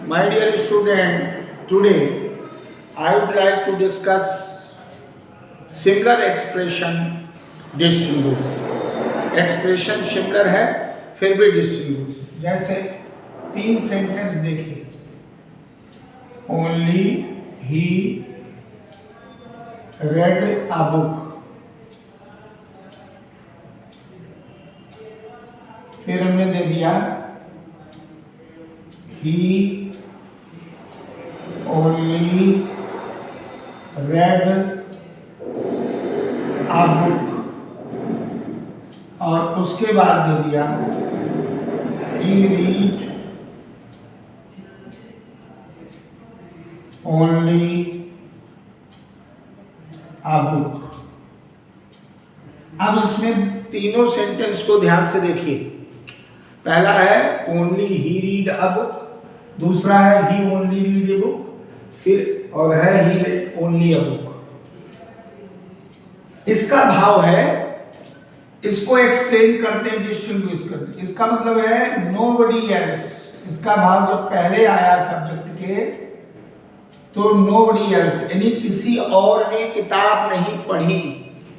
My dear student, today I would like to discuss similar expression distinguish. Expression similar है फिर भी distinguish. जैसे 3 sentence देखिए, only he red a book, फिर हमने दे दिया ही ओनली रेड अ बुक, और उसके बाद दे दिया ही रीड ओनली अ बुक। अब इसमें तीनों सेंटेंस को ध्यान से देखिए। पहला है only he read a book, दूसरा है ही ओनली रीड ए बुक, फिर और है ही रेड ओनली अ बुक। इसका भाव है, इसको एक्सप्लेन करते हैं, डिस्टिंग्विश करते हैं। इसका मतलब है नोबडी एल्स। इसका भाव जब पहले आया सब्जेक्ट के तो नोबडी एल्स यानी किसी और ने किताब नहीं पढ़ी,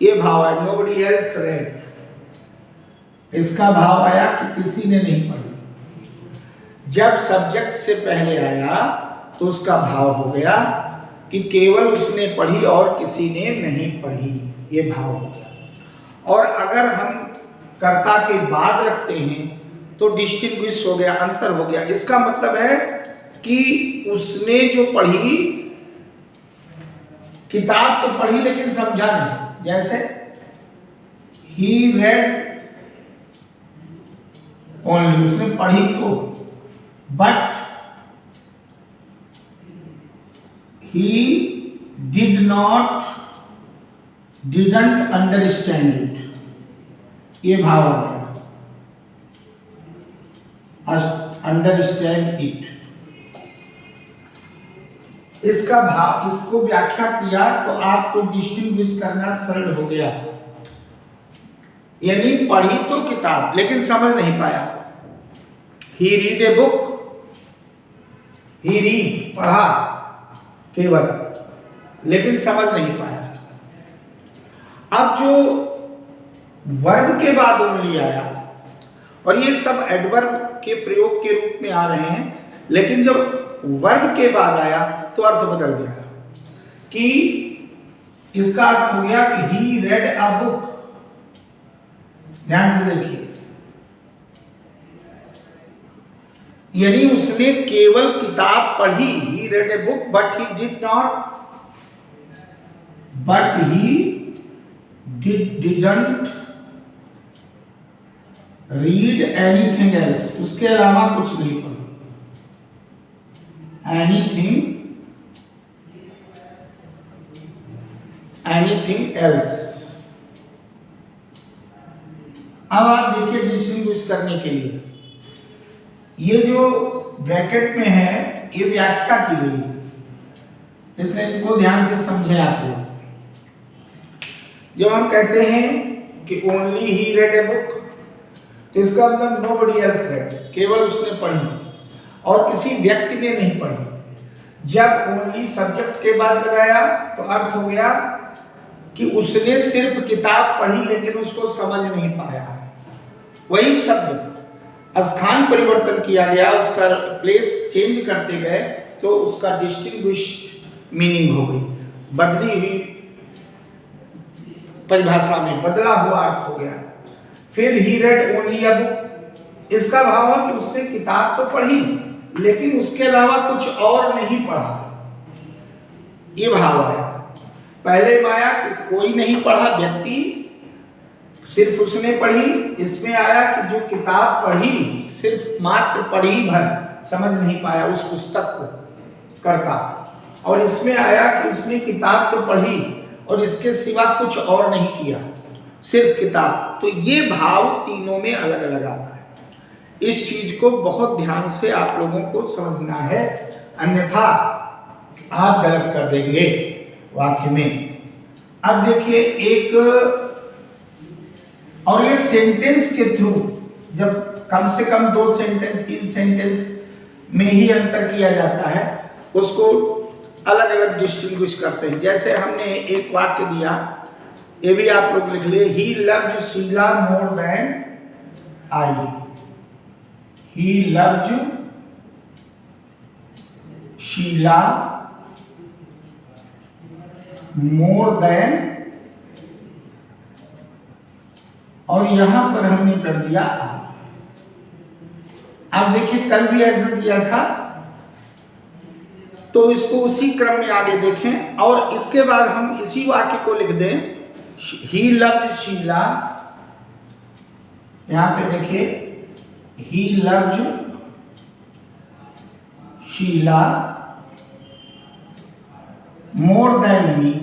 ये भाव है। नोबडी एल्स रेड, इसका भाव आया कि किसी ने नहीं पढ़ी। जब सब्जेक्ट से पहले आया तो उसका भाव हो गया कि केवल उसने पढ़ी और किसी ने नहीं पढ़ी, ये भाव हो गया। और अगर हम कर्ता के बाद रखते हैं तो डिस्टिंग्विश हो गया, अंतर हो गया। इसका मतलब है कि उसने जो पढ़ी, किताब तो पढ़ी लेकिन समझा नहीं। जैसे ही रेड ओनली, उसने पढ़ी तो, but he didn't understand it, ये भाव आ गया, अंडरस्टैंड इट। इसका भाव, इसको व्याख्या किया तो आपको डिस्टिंग्विश करना सरल हो गया। यानी पढ़ी तो किताब लेकिन समझ नहीं पाया। He read a book, he read पढ़ा केवल लेकिन समझ नहीं पाया। अब जो वर्ब के बाद ओनली आया, और ये सब एडवर्ब के प्रयोग के रूप में आ रहे हैं, लेकिन जब वर्ब के बाद आया तो अर्थ बदल गया। कि इसका अर्थ हो गया कि ही रेड अ बुक। ध्यान से देखिए, यानी उसने केवल किताब पढ़ी, he read a book but he didn't read anything else, उसके अलावा कुछ नहीं पढ़ी। Anything else. अब आप देखिए डिस्टिंग्विश करने के लिए, ये जो ब्रैकेट में है ये व्याख्या की गई है, इसलिए इनको ध्यान से समझें आप लोग। जब हम कहते हैं कि only he read a book, तो इसका मतलब नोबडी एल्स रेड, केवल उसने पढ़ी और किसी व्यक्ति ने नहीं पढ़ी। जब ओनली सब्जेक्ट के बाद लगाया तो अर्थ हो गया कि उसने सिर्फ किताब पढ़ी लेकिन उसको समझ नहीं पाया। वही शब्द स्थान परिवर्तन किया गया, उसका प्लेस चेंज करते गए तो उसका डिस्टिंग्विश्ड मीनिंग हो गई, बदली हुई परिभाषा में बदला हुआ अर्थ हो गया। फिर ही रेड ओनली अ बुक, इसका भाव है कि उसने किताब तो पढ़ी लेकिन उसके अलावा कुछ और नहीं पढ़ा, ये भाव आया। पहले में आया कि कोई नहीं पढ़ा व्यक्ति, सिर्फ उसने पढ़ी। इसमें आया कि जो किताब पढ़ी सिर्फ मात्र पढ़ी भर, समझ नहीं पाया उस पुस्तक को करता। और इसमें आया कि उसने किताब तो पढ़ी और इसके सिवा कुछ और नहीं किया, सिर्फ किताब। तो ये भाव तीनों में अलग अलग आता है। इस चीज को बहुत ध्यान से आप लोगों को समझना है, अन्यथा आप गलत कर देंगे वाक्य में। अब देखिए एक, और ये सेंटेंस के थ्रू, जब कम से कम 2 सेंटेंस 3 सेंटेंस में ही अंतर किया जाता है, उसको अलग अलग डिस्टिंग्विश करते हैं। जैसे हमने एक वाक्य दिया, ये भी आप लोग लिख लिए, he loved Sheela more than I. He loved Sheela more than, और यहां पर हमने कर दिया आई। अब देखिए कल भी ऐसा किया था, तो इसको उसी क्रम में आगे देखें और इसके बाद हम इसी वाक्य को लिख दें, ही लव्ड शीला। यहां पे देखिए, he loved Sheela more than me.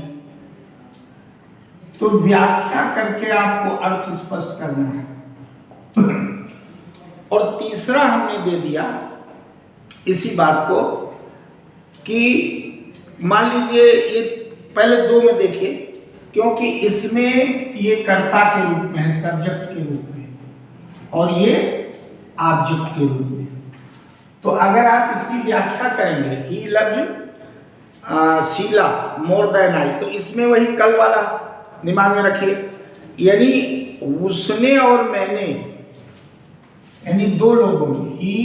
तो व्याख्या करके आपको अर्थ स्पष्ट करना है। और तीसरा हमने दे दिया इसी बात को कि मान लीजिए ये पहले दो में देखिए, क्योंकि इसमें ये कर्ता के रूप में है, सब्जेक्ट के रूप में, और ये ऑब्जेक्ट के रूप में। तो अगर आप इसकी व्याख्या करेंगे, he loved Sheela more than I, तो इसमें वही कल वाला दिमाग में रखिए, यानी उसने और मैंने, यानी दो लोगों ने, ही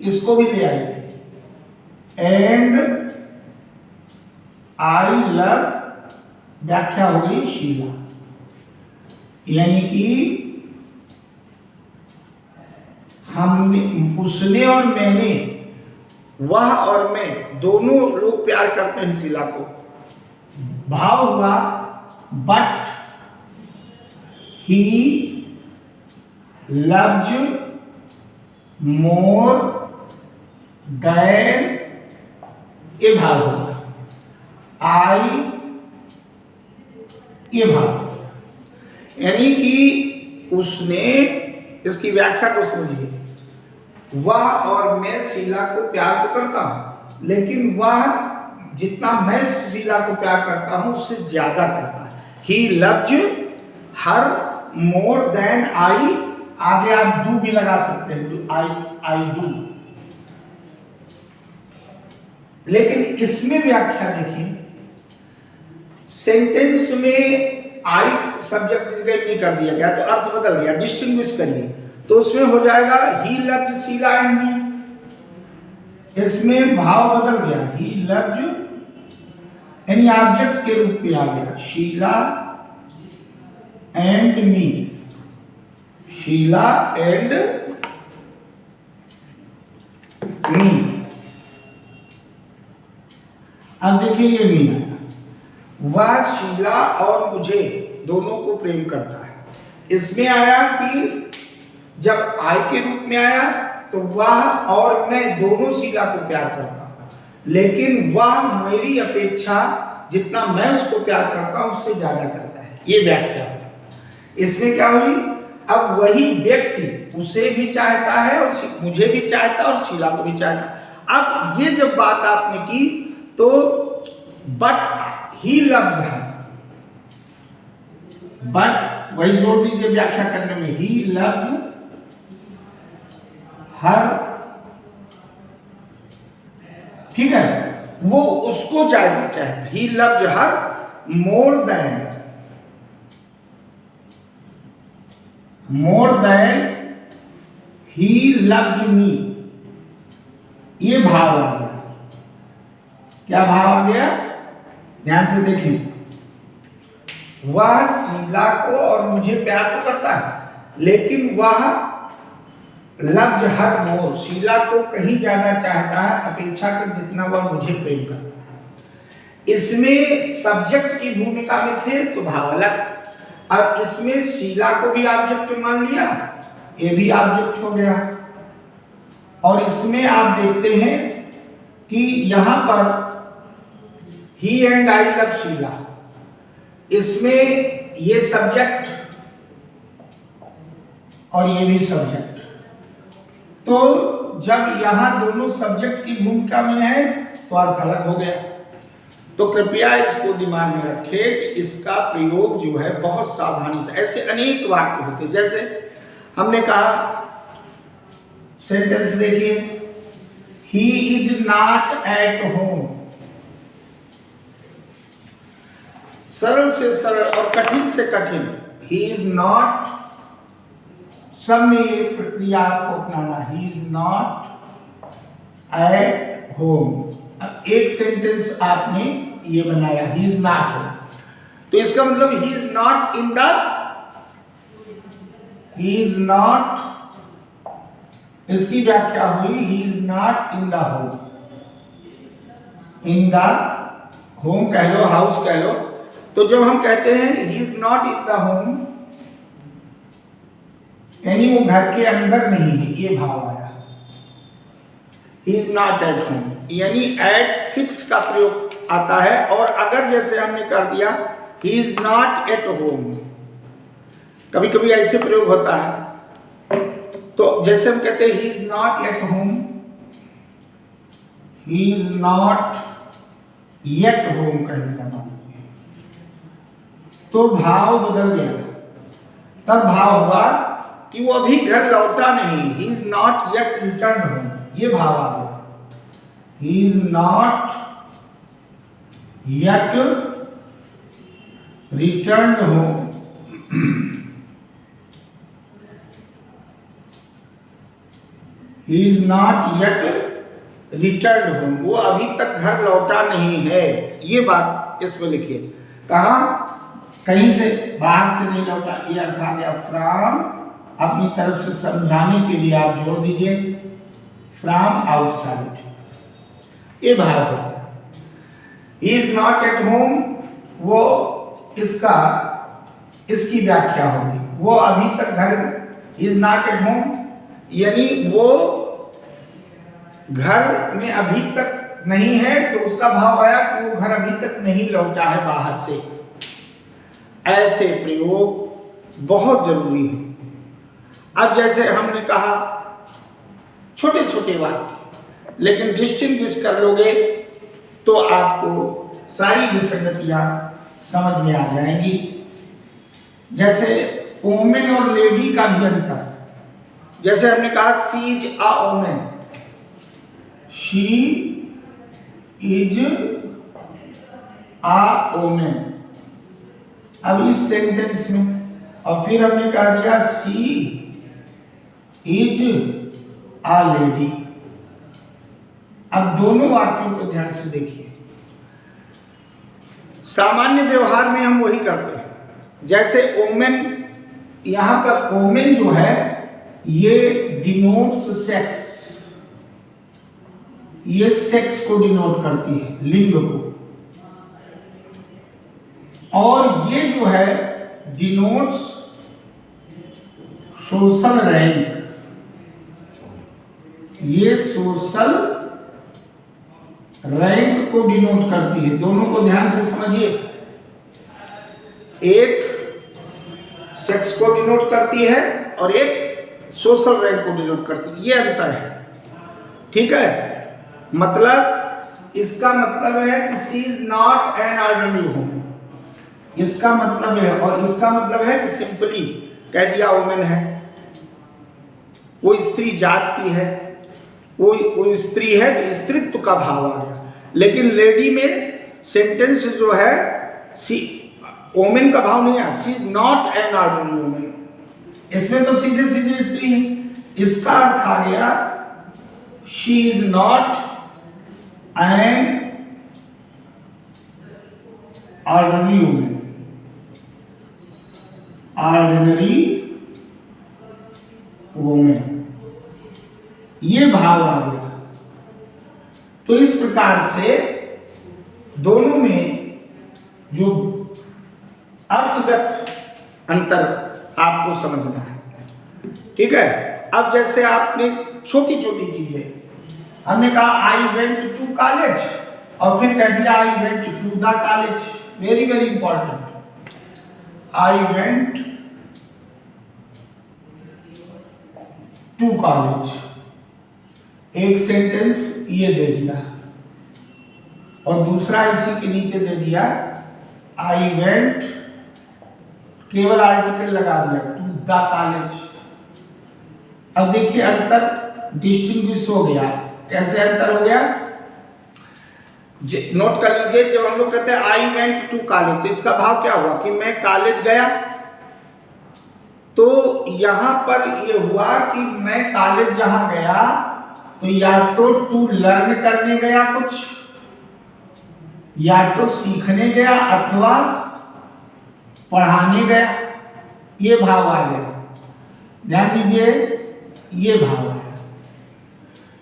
इसको भी ले आइए, एंड आई लव, व्याख्या हो गई शीला, यानी कि हमने, उसने और मैंने, वह और मैं, दोनों लोग प्यार करते हैं शीला को। भाव हुआ but he loves more than, ये भाव होगा, आई, ये भाव, यानी कि उसने, इसकी व्याख्या को समझिए, वह और मैं शीला को प्यार तो करता हूं, लेकिन वह जितना मैं शीला को प्यार करता हूं उससे ज्यादा करता है। He loves her more than आई, आगे आप डू भी लगा सकते हैं, आई डू। लेकिन इसमें व्याख्या देखिए, सेंटेंस में आई सब्जेक्ट की जगह नहीं कर दिया गया, तो अर्थ बदल गया, डिस्टिंग्विश करिए, तो उसमें हो जाएगा he loved Sheela and me. इसमें भाव बदल गया, ही लव्ड, यानी ऑब्जेक्ट के रूप में आ गया, Sheela and me, Sheela and me. अब देखिए ये मी आया, वह शीला और मुझे दोनों को प्रेम करता है। इसमें आया कि जब आई के रूप में आया तो वह और मैं दोनों शीला को प्यार करता हूं, लेकिन वह मेरी अपेक्षा जितना मैं उसको प्यार करता हूं उससे ज्यादा करता है, ये व्याख्या हुई। इसमें क्या हुई, अब वही व्यक्ति उसे भी चाहता है और मुझे भी चाहता है और शीला को भी चाहता है। अब ये जब बात आपने की तो but he loves her, but वही जोड़ दीजिए व्याख्या करने में, ही लव्स हर, ठीक है, वो उसको ज्यादा चाहता है। He loves her more than he loves me, ये भाव आ गया। क्या भाव आ गया, ध्यान से देखिए, वह शीला को और मुझे प्यार तो करता है, लेकिन वह लव्स हर मोर, शीला को कहीं ज्यादा चाहता है अपेक्षा के जितना वह मुझे प्रेम करता है। इसमें सब्जेक्ट की भूमिका में थे तो भाव अलग, और इसमें शीला को भी ऑब्जेक्ट मान लिया, ये भी ऑब्जेक्ट हो गया। और इसमें आप देखते हैं कि यहां पर ही एंड आई लव शीला, इसमें ये सब्जेक्ट और ये भी सब्जेक्ट, तो जब यहां दोनों सब्जेक्ट की भूमिका में है तो अर्थ अलग हो गया। तो कृपया इसको दिमाग में रखें कि इसका प्रयोग जो है बहुत सावधानी से, ऐसे अनेक वाक्य होते हैं। जैसे हमने कहा, सेंटेंस देखिए, he is not at home. सरल से सरल और कठिन से कठिन, ही इज नॉट, सब में ये प्रक्रिया आपको अपनाना, he is not at home. अब एक सेंटेंस आपने ये बनाया, ही इज नॉट होम, तो इसका मतलब he is not in the, he is not, इसकी व्याख्या हुई he is not in the home. In the home कह लो, हाउस कह लो। तो जब हम कहते हैं he is not in the home, यानी वो घर के अंदर नहीं है, ये भाव आया। He is not at home, यानी एट फिक्स का प्रयोग आता है। और अगर जैसे हमने कर दिया he is not at home, कभी कभी ऐसे प्रयोग होता है, तो जैसे हम कहते हैं he is not at home, he is not yet home कह दिया, तो भाव बदल गया। तब भाव हुआ कि वो अभी घर लौटा नहीं, he is not yet return home, ये भाव आ गया। He is not yet return home, he is not yet return home, वो अभी तक घर लौटा नहीं है, ये बात इसमें लिखिए। कहा, कहीं से बाहर से नहीं लौटा, ये अर्थ आ गया फ्रॉम, अपनी तरफ से समझाने के लिए आप जोड़ दीजिए फ्रॉम आउटसाइड, ये भाव हो गया। He is not at home, वो इसका, इसकी व्याख्या होगी, वो अभी तक घर, he is not at home यानी वो घर में अभी तक नहीं है, तो उसका भाव आया कि वो घर अभी तक नहीं लौटा है बाहर से। ऐसे प्रयोग बहुत जरूरी है। अब जैसे हमने कहा छोटे छोटे वाक्य, लेकिन डिस्टिंग्विश कर लोगे तो आपको सारी विसंगतियां समझ में आ जाएंगी। जैसे वोमेन और लेडी का भी अंतर, जैसे हमने कहा she is a women, she is a women. अब इस सेंटेंस में, और फिर हमने कह दिया सी इज अ लेडी। अब दोनों वाक्यों को ध्यान से देखिए। सामान्य व्यवहार में हम वही करते हैं। जैसे वोमेन, यहां पर वोमेन जो है ये डिनोट्स सेक्स, ये सेक्स को डिनोट करती है, लिंग को। और ये जो है डिनोट्स सोशल रैंक, ये सोशल रैंक को डिनोट करती है। दोनों को ध्यान से समझिए, एक सेक्स को डिनोट करती है और एक सोशल रैंक को डिनोट करती है, ये अंतर है। ठीक है, मतलब इसका मतलब है कि she is not an ordinary woman, इसका मतलब है, और इसका मतलब है कि सिंपली कह दिया वुमेन है, वो स्त्री जात की है, वो स्त्री है, तो स्त्रीत्व का भाव आ गया। लेकिन लेडी में सेंटेंस जो है सी, वुमेन का भाव नहीं है, she is not an ordinary woman, इसमें तो सीधे सीधे स्त्री है। इसका अर्थ आ गया she is not an ordinary woman, ordinary women, ये भाव आ गया। तो इस प्रकार से दोनों में जो अर्थगत अंतर आपको समझना है। ठीक है, अब जैसे आपने छोटी छोटी चीजें, हमने कहा आई वेंट टू कॉलेज, और फिर कह दिया I went to the college, very very important. I went to college, एक सेंटेंस ये दे दिया, और दूसरा इसी के नीचे दे दिया आई वेंट, केवल आर्टिकल लगा दिया टू द कॉलेज। अब देखिए अंतर डिस्टिंग्विश हो गया, कैसे अंतर हो गया? नोट कर लीजिए, जब हम लोग कहते हैं आई वेंट टू कॉलेज, तो इसका भाव क्या हुआ कि मैं कॉलेज गया। तो यहां पर ये हुआ कि मैं कॉलेज जहां गया तो या तो टू लर्न करने गया कुछ, या तो सीखने गया, अथवा पढ़ाने गया। ये भाव आ गया, ध्यान दीजिए, ये भाव है।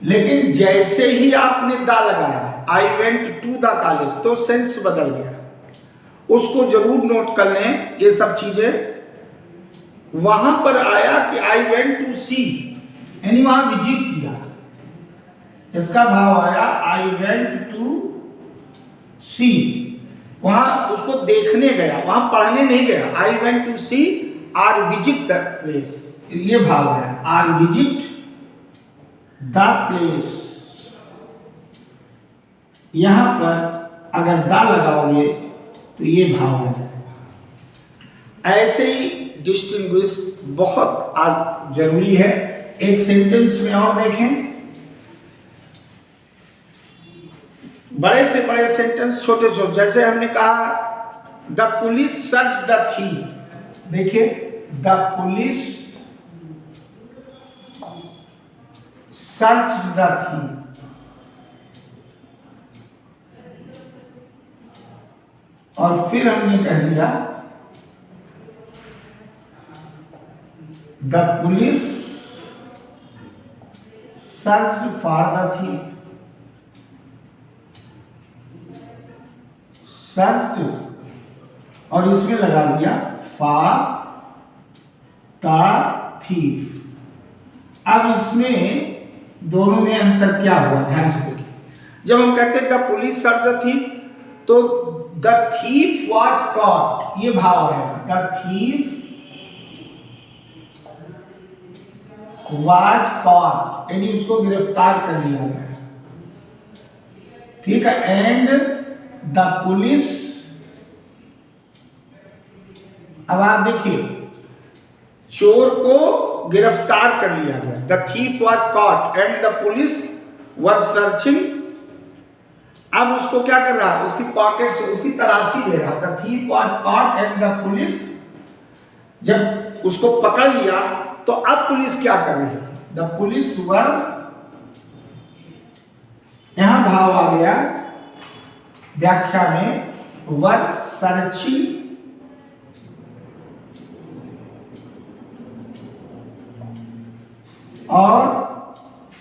लेकिन जैसे ही आपने दा लगाया I went to the college, तो सेंस बदल गया। उसको जरूर नोट कर लें ये सब चीजें। वहां पर आया कि आई वेंट टू सी, यानी वहां विजिट किया, इसका भाव आया आई वेंट टू सी, वहां उसको देखने गया, वहां पढ़ने नहीं गया। I went to see or visit the place, ये भाव है, आर विजिट द प्लेस। यहां पर अगर दा लगाओगे तो ये भाव है। ऐसे ही डिस्टिंग्विश बहुत आज जरूरी है। एक सेंटेंस में और देखें, बड़े से बड़े सेंटेंस, छोटे छोटे, जैसे हमने कहा the police search the thief. देखिए, the police search the thief, और फिर हमने कह दिया the police search for the thief, search, और इसमें लगा दिया फॉर द थीफ। अब इसमें दोनों में अंतर क्या हुआ, ध्यान से देखिए। जब हम कहते हैं the police search the thief, तो द थीफ वॉज कॉट, ये भाव है, द थीफ वॉज कॉट, यानी उसको गिरफ्तार कर लिया गया, ठीक है। एंड द पुलिस, अब आप देखिए, चोर को गिरफ्तार कर लिया गया, the thief was caught and the police were searching. अब उसको क्या कर रहा है, उसकी पॉकेट से उसकी तलाशी ले रहा। The thief was caught and the police, जब उसको पकड़ लिया तो अब पुलिस क्या कर रही है, द पुलिस वर, यहां भाव आ गया व्याख्या में, वर सर्चिंग और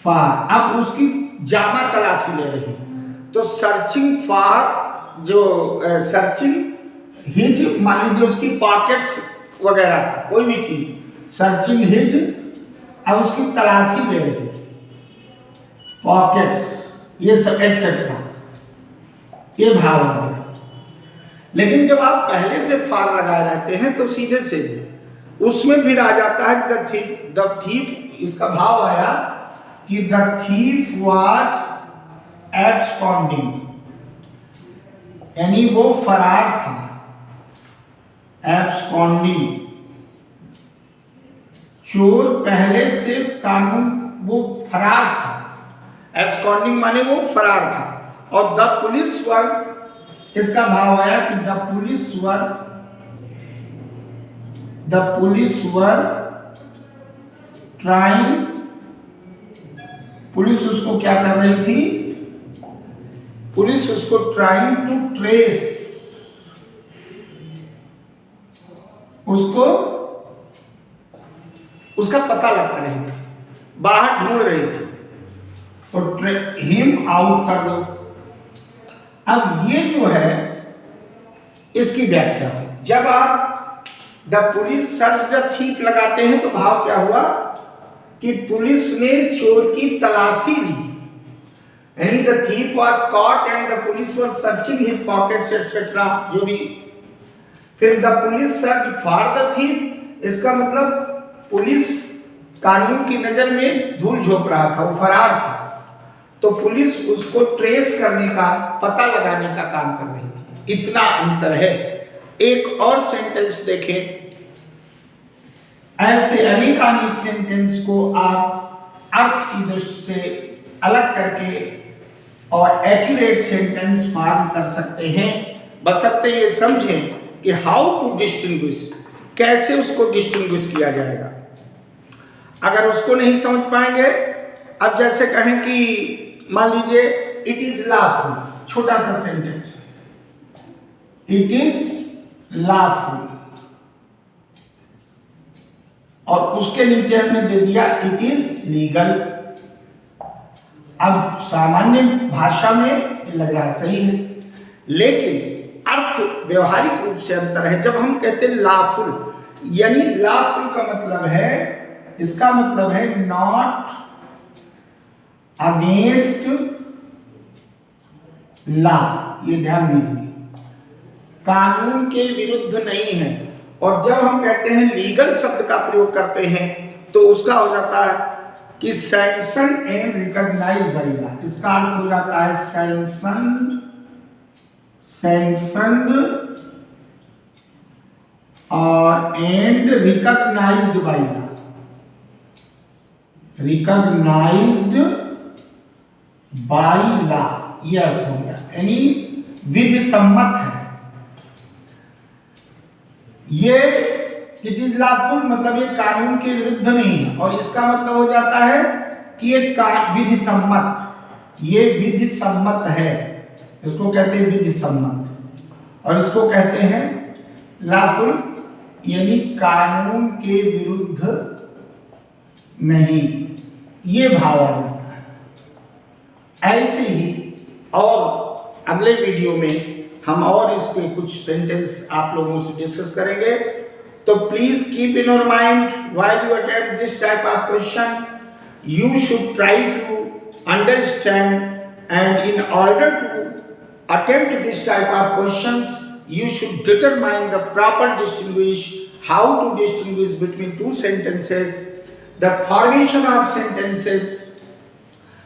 फार, अब उसकी जामा तलाशी ले रही। तो सर्चिंग फॉर, जो सर्चिंग हिज, मान लीजिए उसकी पॉकेट्स वगैरह कोई भी चीज, सर्चिंग हिज, अब उसकी तलाशी ले रही, पॉकेट्स, ये सब एटसेट्रा, ये भाव आ गया। लेकिन जब आप पहले से फार लगाए रहते हैं तो सीधे से उसमें फिर आ जाता है द थीफ, इसका भाव आया कि द थीफ वाज एब्सकॉन्डिंग, यानी वो फरार था, एब्सकॉन्डिंग, चोर पहले से कानून, वो फरार था, एब्सकॉन्डिंग माने वो फरार था। और द पुलिस वर, इसका भाव आया कि the police were trying, police उसको क्या कर रही थी, पुलिस उसको ट्राइंग टू ट्रेस, उसको उसका पता लगा रही थी, बाहर ढूंढ रही थी, तो हिम आउट कर दो। अब ये जो है इसकी व्याख्या है। जब आप the police search the thief लगाते हैं तो भाव क्या हुआ कि पुलिस ने चोर की तलाशी ली, यानी the thief was caught and the police was searching his pockets etcetera, जो भी। फिर the police search for the thief, इसका मतलब पुलिस कानून की नजर में धूल झोंक रहा था, वो फरार था, तो पुलिस उसको ट्रेस करने का, पता लगाने का काम कर रही थी। इतना अंतर है। एक और सेंटेंस देखें, ऐसे अनेकानेक सेंटेंस को आप अर्थ की दृष्टि से अलग करके और एक्यूरेट सेंटेंस फॉर्म कर सकते हैं, बशर्ते ये समझें कि हाउ टू डिस्टिंग्विश, कैसे उसको डिस्टिंग्विश किया जाएगा। अगर उसको नहीं समझ पाएंगे, अब जैसे कहें कि मान लीजिए इट इज लॉफुल, छोटा सा सेंटेंस, इट इज लॉफुल, और उसके नीचे हमने दे दिया इट इज लीगल। अब सामान्य भाषा में ये लग रहा है सही है, लेकिन अर्थ व्यवहारिक रूप से अंतर है। जब हम कहते हैं लॉफुल, यानी लॉफुल का मतलब है, इसका मतलब है नॉट अगेंस्ट लॉ, ये ध्यान दीजिए, कानून के विरुद्ध नहीं है। और जब हम कहते हैं लीगल शब्द का प्रयोग करते हैं तो उसका हो जाता है कि sanction and recognised by law, इसका अर्थ हो जाता है सैंक्शनड और and recognised by law, recognised by law, ये अर्थ हो गया, यानी विधि सम्मत है। ये इट इज लॉफुल मतलब ये कानून के विरुद्ध नहीं है, और इसका मतलब हो जाता है कि ये विधि सम्मत, ये विधि सम्मत है, इसको कहते हैं विधि सम्मत, और इसको कहते हैं लॉफुल, यानी कानून के विरुद्ध नहीं, ये भाव आ जाता है। ऐसे ही और अगले वीडियो में हम और इस पे कुछ सेंटेंस आप लोगों से डिस्कस करेंगे। तो please keep in your mind while you attempt this type of question, you should try to understand, and in order to attempt this type of questions you should determine the proper distinguish, how to distinguish between two sentences. The formation of sentences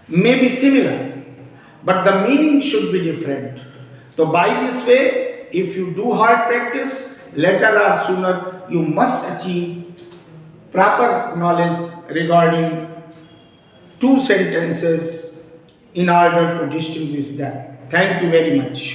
may be similar, but the meaning should be different. So by this way, if you do hard practice, later or sooner you must achieve proper knowledge regarding two sentences in order to distinguish them. Thank you very much.